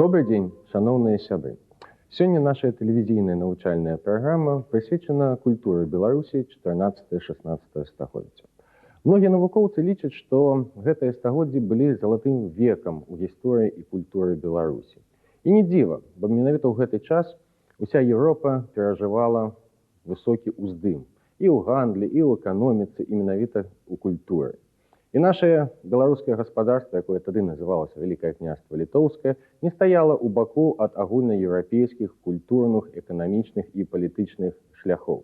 Добрый день, шановные сябры. Сегодня наша телевизийная научальная программа присвечена культуре Беларуси 14-16 стагоддзя. Многие навукоўцы лічаць, што гэтыя стагоддзі былі залатым векам у гісторыі і культуры Беларусі. І не дзіва, бо менавіта ў гэты час уся Еўропа перажывала высокі ўздым і ў гандлі, і ў эканоміцы, і менавіта ў культуры. І наше беларускае гаспадарства, якое тады называлася Вялікае княства Літоўскае, не стаяла ў баку ад агульнаеўрапейскіх культурных, эканамічных і палітычных шляхоў.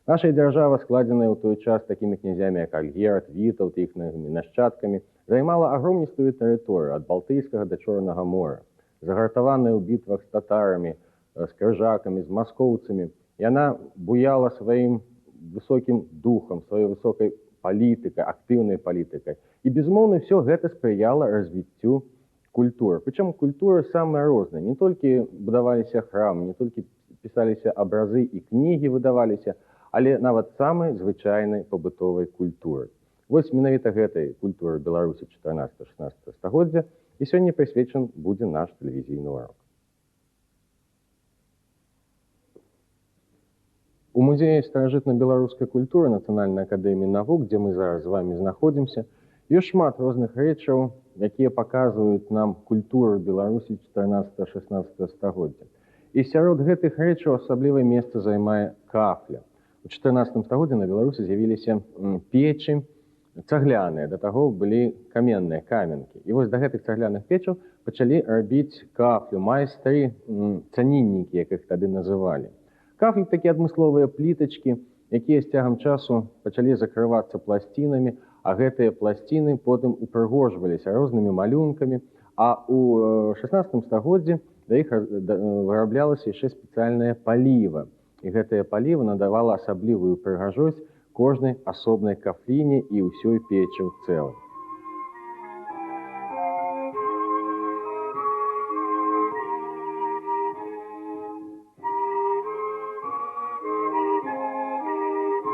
Наша дзяржава, складзеная ў той час такімі князямі, як Альгерд, Вітаўт і іхнымі нашчадкамі, займала агромністую тэрыторыю ад Балтыйскага да Чорнага мора. Загартаваная ў бітвах з татарамі, з крыжакамі, з маскоўцамі, яна буяла сваім высокім духам, сваёй высокай палітыкай, актыўнай палітыкай. І, безумоўна, все гэта спрыяла развіццю культуры. Прычым культуры самыя розныя. Не толькі будаваліся храмы, не толькі пісаліся абразы і кнігі выдаваліся, але нават самай звычайнай пабытовай культуры. Вось менавіта гэтай культуры Беларусі 14-16 стагоддзя і сёння прысвечан будзе наш тэлевізійны урок. У музеі старажытна-беларускай культуры Нацыянальнай акадэміі навук, дзе мы зараз з вами знаходзімся, ёсць шмат розных рэчаў, якія паказваюць нам культуру Беларусі 14-16 стагоддзя. І сярод гэтых рэчаў асаблівае месца займае кафля. У 14 стагоддзі на Беларусі з'явіліся печы цагляныя, да таго былі каменныя каменкі. І вось да гэтых цагляных печаў пачалі рабіць кафлю, майстры, цаніннікі, як іх тады называлі. Кафлі такія адмысловыя плітачкі, якія з цягам часу пачалі закрывацца пласцінамі, а гэтыя пласціны потым упрыгожваліся рознымі малюнкамі, а ў 16 стагоддзі да іх выраблялася яшчэ спецыяльнае паліва. І гэтае паліва надавала асаблівую прыгажосць кожнай асобнай кафліне і ўсёй печы ў цэлым.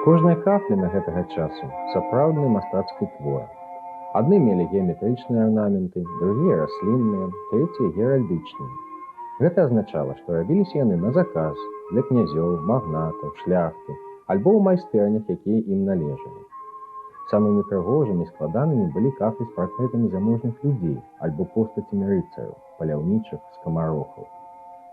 Кожная кафля на гэтага часу сапраўдны мастацкі твор. Адны мелі геаметрычныя арнаменты, другія раслінныя, трэція геральдычныя. Гэта азначала, што рабіліся яны на заказ для князёў, магнатаў, шляхты, альбо ў майстэрнях, якія ім належалі. Самымі прыгожымі і складанымі былі кафлі з партрэтамі заможных людзей альбо постацямі рыцараў, паляўнічых, скамарохаў.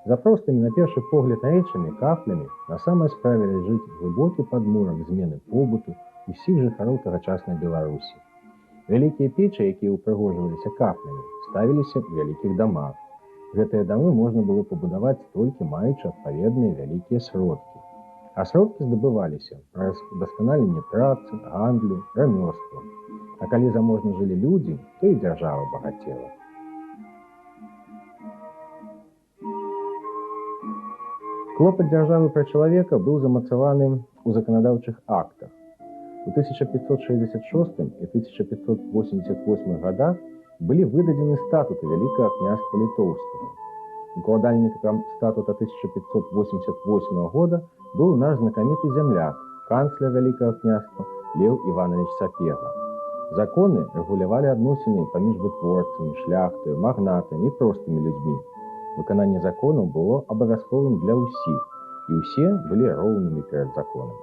За простымі, на першы погляд, рэчамі, кафлямі, на самай справе ляжыць глыбокі падмурак змены побыту ўсіх жыхароў тагачаснай Беларусі. Вялікія печы, якія ўпрыгожваліся кафлямі, ставіліся ў вялікіх дамах. Гэтыя дамы можна было пабудаваць толькі маючы адпаведныя вялікія сродкі. А сродкі здабываліся праз удасканаленне працы, гандлю, рамёству. А калі заможна жылі людзі, то і дзяржава багацела. Клопат дзяржавы пра чалавека быў замацаваны ў заканадаўчых актах. У 1566 і 1588 годах былі выдадзены статуты Вялікага княства Літоўскага. Укладальнікам статута 1588 года быў наш знакаміты зямляк, канцлер Вялікага княства Леў Іванович Сапега. Законы рэгулявалі адносіны паміж вытворцамі, шляхтаю, магнатамі і простымі людзьмі. Выкананне законаў было абавязковым для ўсіх, і ўсе былі роўнымі перад законам.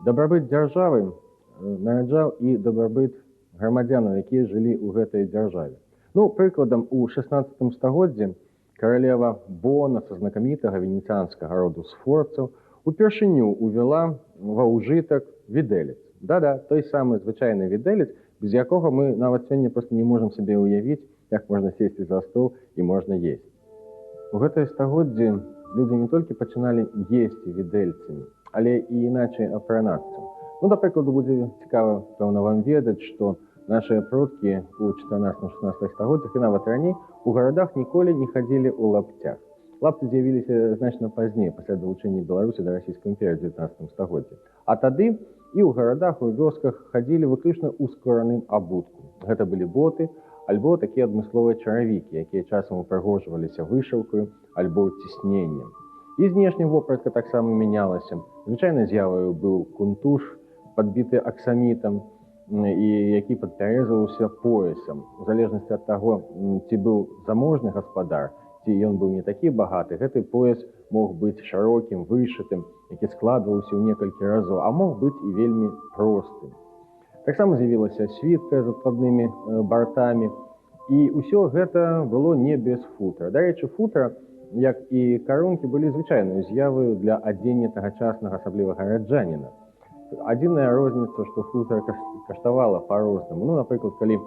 Дабрабыт дзяржавы нараджаў і дабрабыт грамадзянаў, якія жылі ў гэтай дзяржаве. Прыкладам, у 16 стагоддзі каралева Бона са знакамітага венецыянскага роду сфорцаў упершыню увяла ва ўжытак відэлец. Да-да, той самы звычайны відэлец, без якога мы нават сёння проста не можам сабе ўявіць, як можна сесці за стол і можна есці. У гэтае стагоддзі людзі не толькі пачыналі есці відэльцамі, але і іначай апранацца. Да прыкладу, будзе цікава, пэўна, вам ведаць, што нашыя продкі ў 14-16 стагоддзях і нават раней у гарадах ніколі не хадзілі ў лапцях. Лапцы з'явіліся значна пазней, пасля далучэння Беларусі да Расійскай імперыі ў 19 стагоддзі. А тады і ў гарадах, у вёсках хадзілі выключна ў скораным абутку. Гэта былі боты, альбо такія адмысловыя чаравікі, якія часам упрыгожваліся вышыўкаю альбо цісненнем. І знешняя вопратка таксама мянялася. Звычайнай з'яваю быў кунтуш, падбіты аксамітам, і які падпярэзваўся поясам. У залежнасці ад таго, ці быў заможны гаспадар, ці ён быў не такі багаты, гэты пояс мог быць шырокім, вышытым, які складваўся ў некалькі разоў, а мог быць і вельмі простым. Таксама з'явілася світка з адкладнымі бартамі, і ўсё гэта было не без футра. Дарэчы, футра, як і карункі, былі звычайнай з'яваю для адзення тагачаснага, асабліва гараджаніна. Адзіная розніца, што футра каштавала па-рознаму. Ну, напрыклад, калі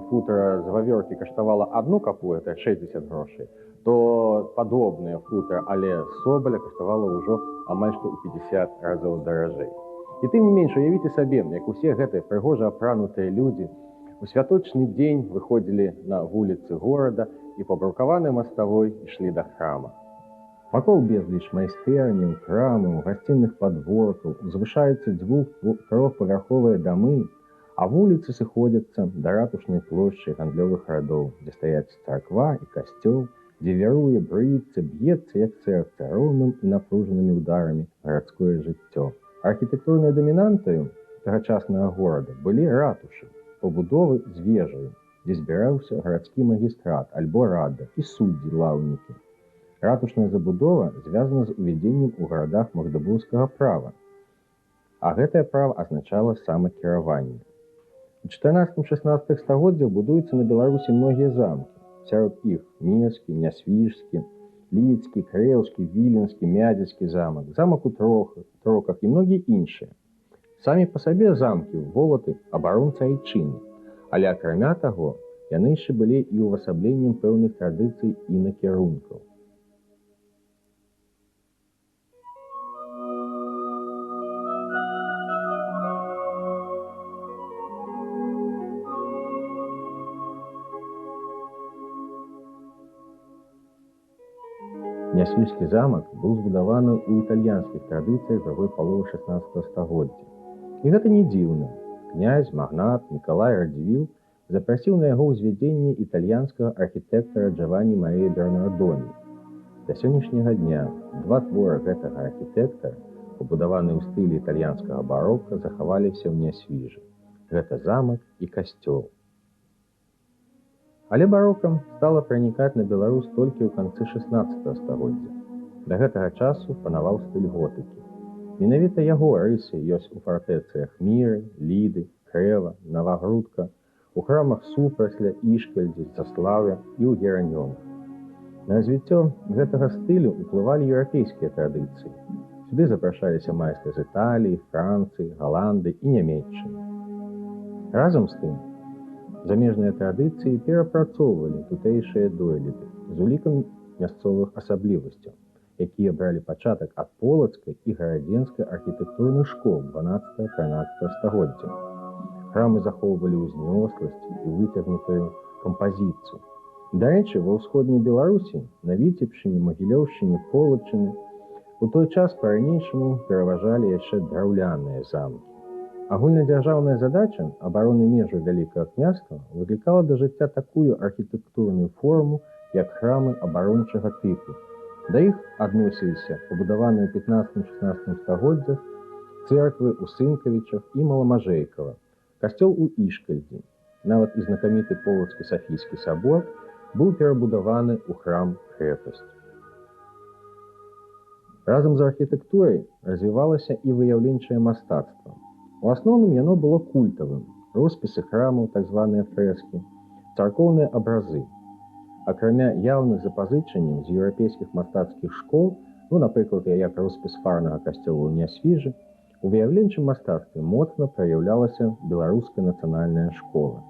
футра з вавёркі каштавала 1 капу, это 60 грошай, то падобнае футра, але з собаля каштавала ўжо амаль што ў 50 разоў даражэй. І тым не менш, уявіце сабе, як усе гэтыя прыгожа апранутыя людзі у святочны дзень выходзілі на вуліцы горада і па брукаванай маставой ішлі да храма. Вакол безліч майстэрняў, крамаў, гасцінных падворкаў, узвышаюцца 2-3павярховыя дамы, а вуліцы сыходзяцца да ратушнай плошчы гандлёвых радоў, дзе стаяць царква і касцёл, дзе віруе, брыецца, б'ецца, як сэрца, роўным і напружанымі ўдарамі гарадское жыццё. Архітэктурнай дамінантаю тагачаснага горада былі ратушы, пабудовы з вежаю, дзе збіраўся гарадскі магістрат альбо рада і суддзі-лаўнікі. Ратушная забудова звязана з увядзеннем у гарадах магдабургскага права, а гэтае права азначала самакіраванне. У 14-16 стагоддзях будуюцца на Беларусі многія замкі. Сярод іх Мінскі, Нясвіжскі, Лідскі, Крэўскі, Віленскі, Мядзельскі замак, замак у Троках і многія іншыя. Самі па сабе замкі волаты абаронцы айчыны, але акрамя таго, яны яшчэ былі і ўвасабленнем пэўных традыцый і накірункаў. Нясвіжскі замак быў збудаваны ў італьянскіх традыцыях другой паловы 16 стагоддзя. І гэта не дзіўна. Князь, магнат Мікалай Радзівіл запрасіў на яго ўзвядзенне італьянскага архітэктара Джаванні Марія Бернардоні. Да сённяшняга дня 2 творы гэтага архітэктара, пабудаваныя ў стылі італьянскага барока, захаваліся ў Нясвіжы. Гэта замак і касцёл. Але барокам стала пранікаць на Беларусь толькі ў канцы 16 стагоддзя. Да гэтага часу панаваў стыль готыкі. Менавіта яго рысы ёсць у фартэцыях Міры, Ліды, Крэва, Навагрудка, у храмах Супрацьля, Ішкальдзі, Заслаўя і ў Геранёнах. На развіццё гэтага стылю ўплывалі еўрапейскія традыцыі. Сюды запрашаліся майстры з Італіі, Францыі, Галандыі і Нямецчыны. Разам з тым, замежныя традыцыі перапрацоўвалі тутэйшыя дойліды з улікам мясцовых асаблівасцяў, якія бралі пачатак ад полацкай і гарадзенскай архітэктурных школ 12-13 стагоддзя. Храмы захоўвалі ўзнёсласць і выцягнутую кампазіцыю. Дарэчы, ва ўсходняй Беларусі, на Віцебшчыне, Магілёўшчыне, Полачыны у той час па-ранейшаму пераважалі яшчэ драўляныя замкі. Агульнадзяржаўная задача абароны межаў Вялікага княства выклікала да жыцця такую архітэктурную форму, як храмы абарончага тыпу. Да іх адносіліся пабудаваныя ў 15-16 стагоддзях цэрквы ў Сынкавічах і Маламажэйкава, касцёл у Ішкальдзі. Нават і знакаміты Полацкі Сафійскі сабор быў перабудаваны ў храм-крэпасць. Разам з архітэктурай развівалася і выяўленчае мастацтва. У асноўным яно было культавым, роспісы храмаў, так званыя фрэскі, царкоўныя абразы. Акрамя яўных запазычанняў з еўрапейскіх мастацкіх школ, напрыклад, як роспіс фарнага касцёла ў Нясвіжы, у выяўленчым мастацтве моцна праяўлялася беларуская нацыянальная школа.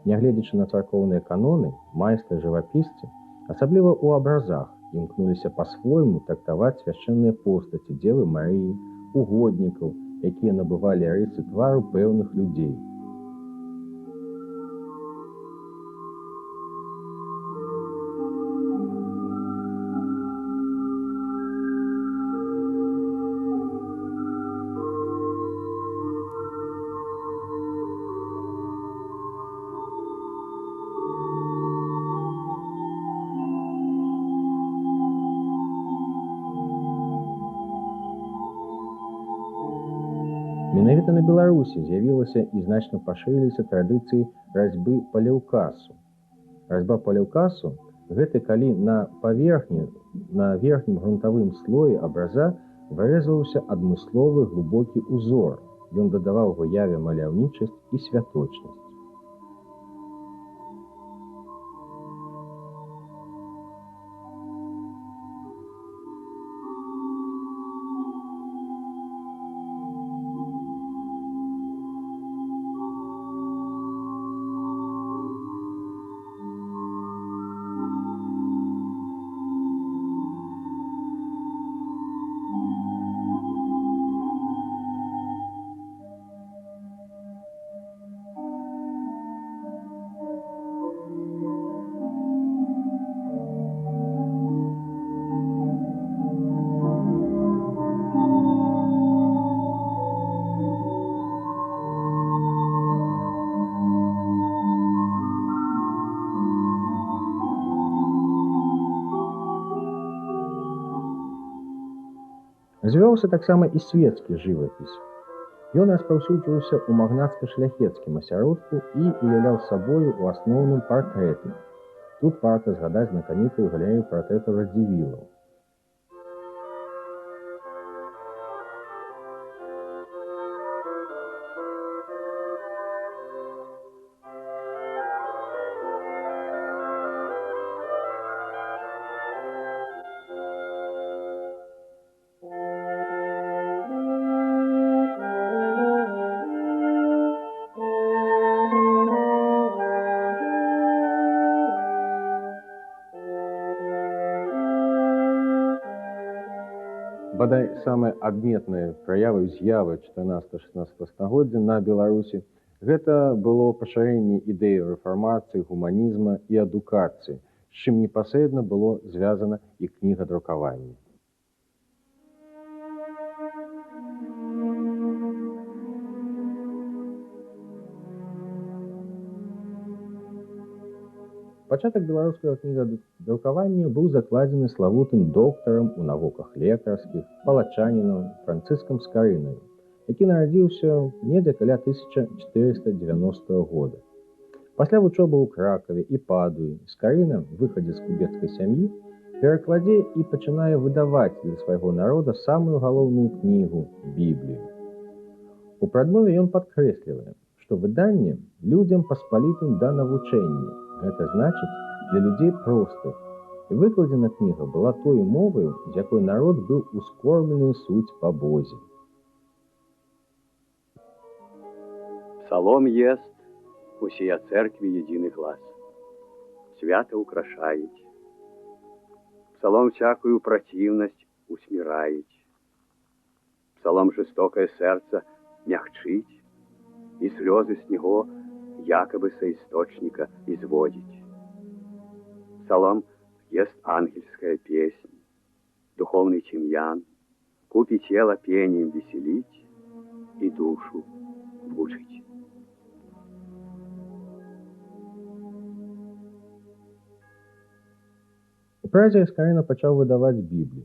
Нягледзячы на царкоўныя каноны, майстры-жывапісцы, асабліва ў абразах, імкнуліся па-свойму трактаваць свяшчэнныя постаці Дзевы Марыі, угоднікаў, якія набывалі рысы твару пэўных людзей. Менавіта на Беларусі з'явілася і значна пашырыліся традыцыі разьбы па ляўкасу. Разьба па ляўкасу – гэта калі на верхнім грунтавым слоі абраза вырэзваўся адмысловы глыбокі ўзор. Ён дадаваў выяве маляўнічасць і святочнасць. Развіваўся таксама і свецкі жывапіс. Ён распаўсюджваўся ў магнацка-шляхецкім асяродку і уяўляў сабою ў асноўным партрэты. Тут варта згадаць знакамітую галерею партрэтаў радзівілаў. Бадай самай адметнай праявай з'явы 14-16 стагоддзя на Беларусі гэта было пашырэнне ідэі рэфармацыі, гуманізма і адукацыі, з чым непасрэдна было звязана і кнігадрукаванне. Пачатак беларускага кнігадрукавання быў закладзены славутым доктарам у навуках лекарскіх, палачанінам Францыскам Скарынаю, які нарадзіўся недзе каля 1490 года. Пасля вучобы ў Кракаве і Падуі Скарына, выхадзец з купецкай сям'і, перакладзе і пачынае выдаваць для свайго народа самую галоўную кнігу – Біблію. У прадмове ён падкрэслівае, што выданне людзям паспалітым да навучэння. Гэта значыць, для людзей простых. І выкладзена кніга была той моваю, з якой народ быў ускормлены суть па Бозе. Псалом ест, усія церкви единый глаз. Свято украшаете. Псалом всякую противность усмираете. Псалом жестокое сердце мягчить, и слезы с него якобы со источника изводить. Псалом есть ангельская песня, духовный тимьян, купи тело пением веселить и душу мучить. У Празе Скарына пачаў выдаваць Біблію.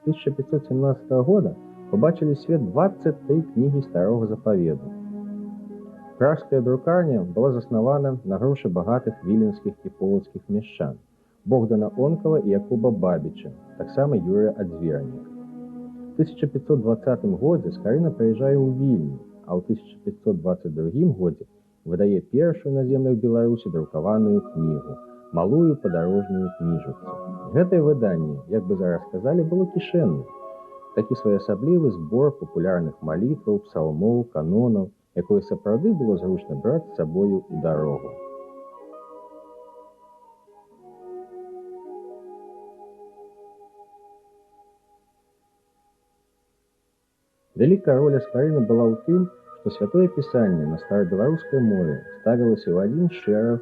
З 1517 года побачили свет 23 кнігі Старого Запаведу. Пражская друкарня была заснавана на грошы багатых віленскіх і полацкіх мяшчан Богдана Онкава і Якуба Бабіча, таксама Юрыя Адзверніка. У 1520 годзе Скарына прыязджае ў Вільню, а ў 1522 годзе выдае першую на землях Беларусі друкаваную кнігу «Малую падарожную кніжыцу». Гэтае выданне, як бы зараз сказалі, было кішэнным. Такі своеасаблівы збор папулярных малітваў, псалмоў, канонаў, якое сапраўды было зручна браць з сабою ў дарогу. Вялікая роля Скарыны была ў тым, што святое пісанне на старабеларускай мове ставілася ў адзін шэраг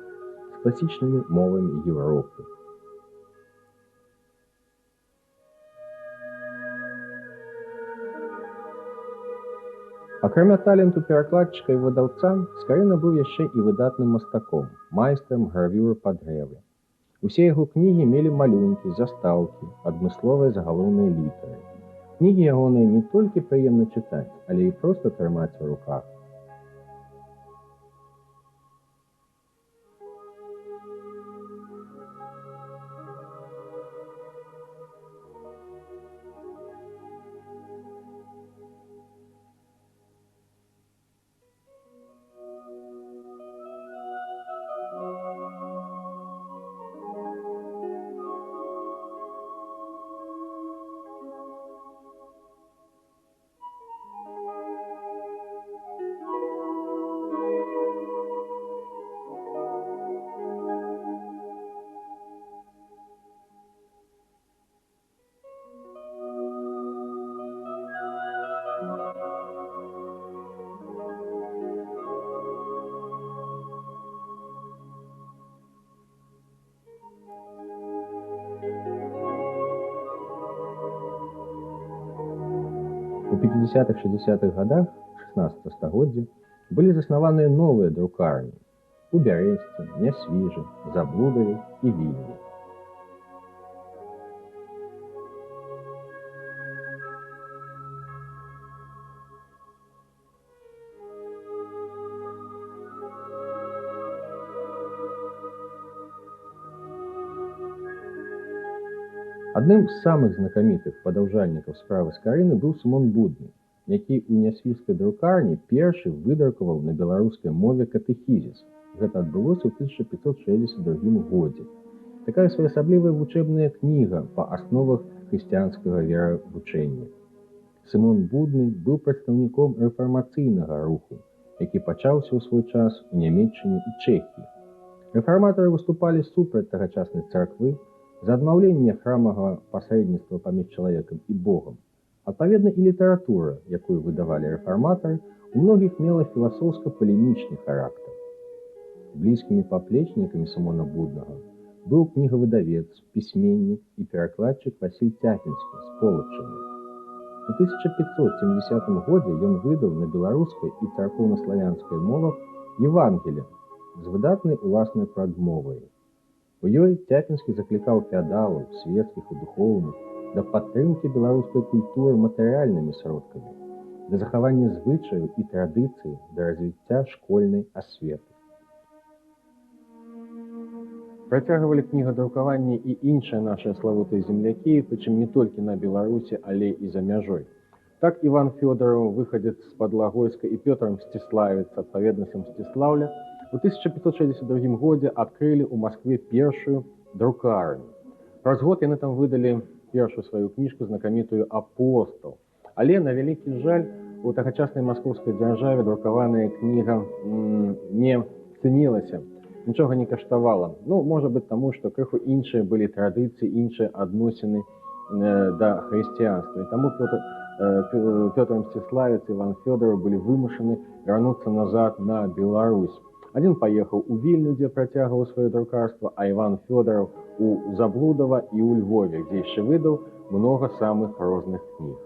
з класічнымі мовамі Еўропы. Акрамя таленту перакладчыка і выдаўца, Скарына быў яшчэ і выдатным мастаком, майстрам гравюр пад дрэвы. Усе яго кнігі мелі малюнкі, застаўкі, адмысловыя загалоўныя літары. Кнігі ягоныя не толькі прыемна чытаць, але і проста трымаць у руках. У 50-60-х годах 16 стагоддзя былі заснаваныя новыя друкарні у Бярэсці, Нясвіжы, Заблудаве і Вільні. Адным з самых знакамітых падаўжальнікаў справы Скарыны быў Сымон Будны, які ў нясвіжскай друкарні першы выдрукаваў на беларускай мове катэхізіс. Гэта адбылося ў 1562 годзе. Такая своеасаблівая вучэбная кніга па асновах хрысціянскага веравучэння. Сымон Будны быў прадстаўніком рэфармацыйнага руху, які пачаўся ў свой час у Нямецчыне і Чэхіі. Рэфарматары выступалі супраць тагачаснай царквы, за адмаўленне храмавага пасрэдніцтва паміж чалавекам і Богам. Адпаведна, і літаратура, якую выдавалі рэфарматары, у многіх мела філасофска-палемічны характар. Блізкімі паплечнікамі Сымона Буднага быў кнігавыдавец, пісьменнік і перакладчык Васіль Цяпінскі з Полаччыны. У 1570 годзе ён выдаў на беларускай і царкоўна-славянскай мовах Евангелие з выдатнай уласнай прадмовай. У ёй Цяпінскі заклікаў феадалаў, светскіх і духоўных, да падтрымкі беларускай культуры матэрыяльнымі сродкамі, да захавання звычаяў і традыцый, да развіцця школьнай асветы. Працягвалі кнігадрукаванне і іншыя нашыя славутыя землякі, прычым не толькі на Беларусі, але і за мяжой. Так Іван Фёдораў, выхадзец з-пад Лагойска, і Пётр Мсціславец, адпаведна з Мсціслаўля, у 1562 годзе адкрылі ў Маскве першую друкарню. Праз год яны там выдалі першую сваю кніжку, знакамітую «Апостол». Але, на вялікі жаль, у тагачаснай маскоўскай дзяржаве друкаваная кніга не цэнілася, нічога не каштавала. Можа быць таму, што крыху іншыя былі традыцыі, іншыя адносіны да хрысціянства. І таму Пётр Мсціславец і Іван Фёдораў былі вымушаны вярнуцца назад на Беларусь. Адзін паехаў у Вільню, дзе працягваў сваё друкарства, а Іван Фёдораў у Заблудава і ў Львове, дзе яшчэ выдаў многа самых розных кніг.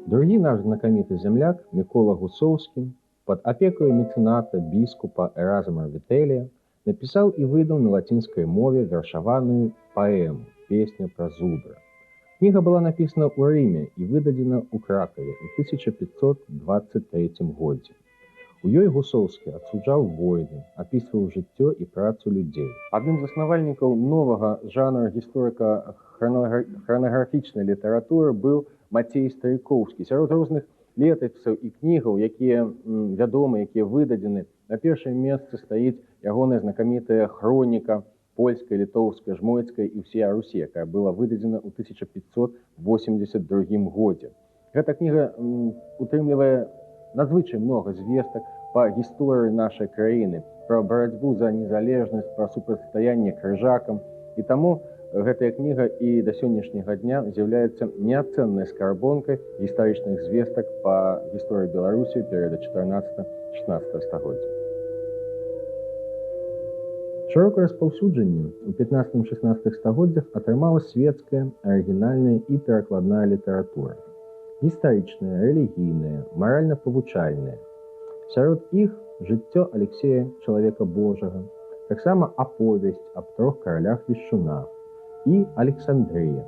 Другі наш знакаміты земляк Мікола Гусоўскі пад апекаю мецэната біскупа Эразма Вітэлія напісаў і выдаў на лацінскай мове вершаваную паэму «Песня пра зубра». Кніга была напісана ў Рыме і выдадзена ў Кракаве ў 1523 годзе. У ёй Гусоўскі адсуджаў войны, апісваў жыццё і працу людзей. Адным з заснавальнікаў новага жанра гісторыка-хранаграфічнай літаратуры быў Мацей Старыкоўскі. Сярод розных летапісаў і кнігаў, якія вядомы, якія выдадзены, на першым месцы стаіць ягоная знакамітая хроніка польская, літоўская, жмойцкая і ўсея Русі, якая была выдадзена ў 1582 годзе. Гэта кніга утрымлівае надзвычай многа звестак па гісторыі нашай краіны, пра барацьбу за незалежнасць, пра супрацьстаянне крыжакам. І таму гэтая кніга і да сённяшняга дня з'яўляецца неацэннай скарбонкай гістарычных звестак па гісторыі Беларусі перыяда 14-16 стагоддзя. Шырокае распаўсюджанне ў 15-16 стагоддзях атрымала светская, арыгінальная і перакладная літаратура. Гістарычная, рэлігійная, маральна-павучальная. Сярод іх жыццё Алексея Чалавека Божага, таксама аповесць аб трох каралях-вешчунах і Александрыя.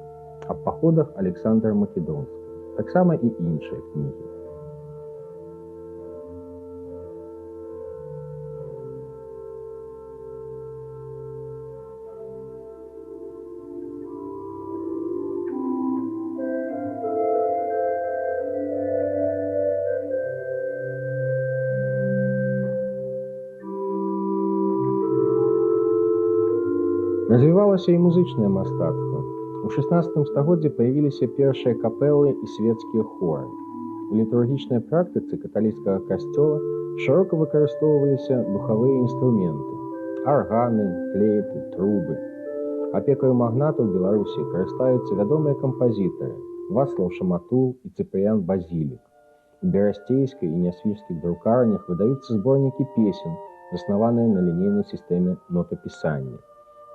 аб паходах Александра Македонскага, таксама і іншыя кнігі. Развівалася і музычнае мастацтва. У 16 стагоддзі паявіліся першыя капэлы і свецкія хоры. У літургічнай практыцы каталіцкага касцёла шырока выкарыстоўваліся духавыя інструменты – арганы, флейты, трубы. Апекаю магнатаў Беларусі карыстаюцца вядомыя кампазітары Вацлаў Шаматул і Цыпрыян Базілік. У берасцейскай і нясвіжскіх друкарнях выдаюцца зборнікі песен, заснаваныя на лінейнай сістэме нотапісання.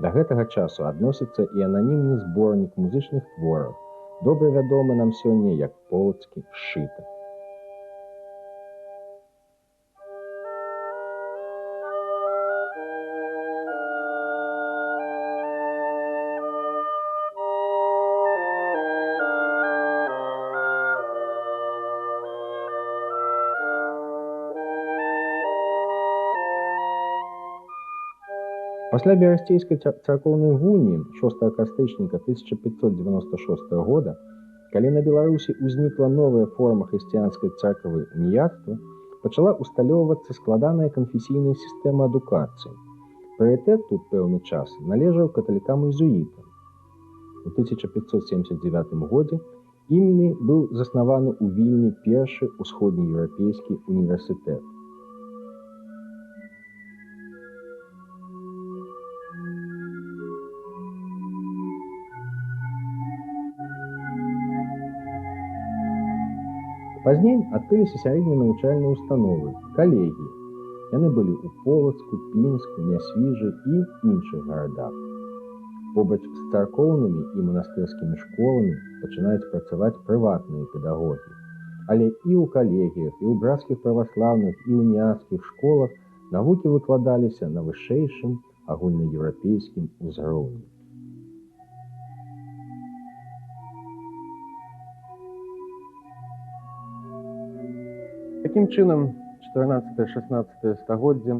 Да гэтага часу адносіцца і ананімны зборнік музычных твораў, добра вядомы нам сёння як полацкі сшытак. Пасля берасцейскай царкоўнай гуніі 6 кастрычніка 1596 года, калі на Беларусі ўзнікла новая форма хрысціянскай царквы уніяцтва, пачала усталёўвацца складаная канфесійная сістэма адукацыі. Прыярытэт тут пэўны час належаў каталікам-езуітам. У 1579 годзе імі быў заснаваны ў Вільні першы ўсходнееўрапейскі універсітэт. Пазней адкрыліся сярэднія навучальныя ўстановы, калегіі. Яны былі ў Полацку, Пінску, Нясвіжы і іншых гарадах. Побач з царкоўнымі і манастырскімі школамі пачынаюць працаваць прыватныя педагогі. Але і ў калегіях, і ў братскіх праваслаўных, і уніяцкіх школах навукі выкладаліся на вышэйшым агульнаеўрапейскім узроўні. Такім чынам, 14-16 стагоддзе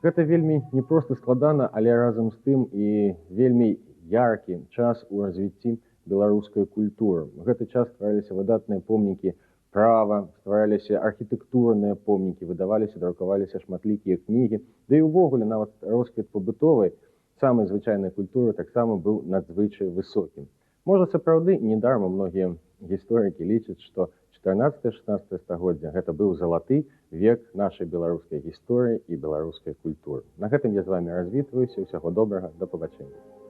гэта вельмі не проста складана, але разам з тым і вельмі яркі час у развіцці беларускай культуры. У гэты час ствараліся выдатныя помнікі права, ствараліся архітэктурныя помнікі, выдаваліся, друкаваліся шматлікія кнігі. Да і ўвогуле нават росквіт пабытовай, самай звычайнай культуры таксама быў надзвычай высокім. Можа, сапраўды, недарма многія гісторыкі лічаць, што 14-16 стагоддзя гэта быў залаты век нашай беларускай гісторыі і беларускай культуры. На гэтым я з вамі развітваюся. Усяго добрага, да пабачэння.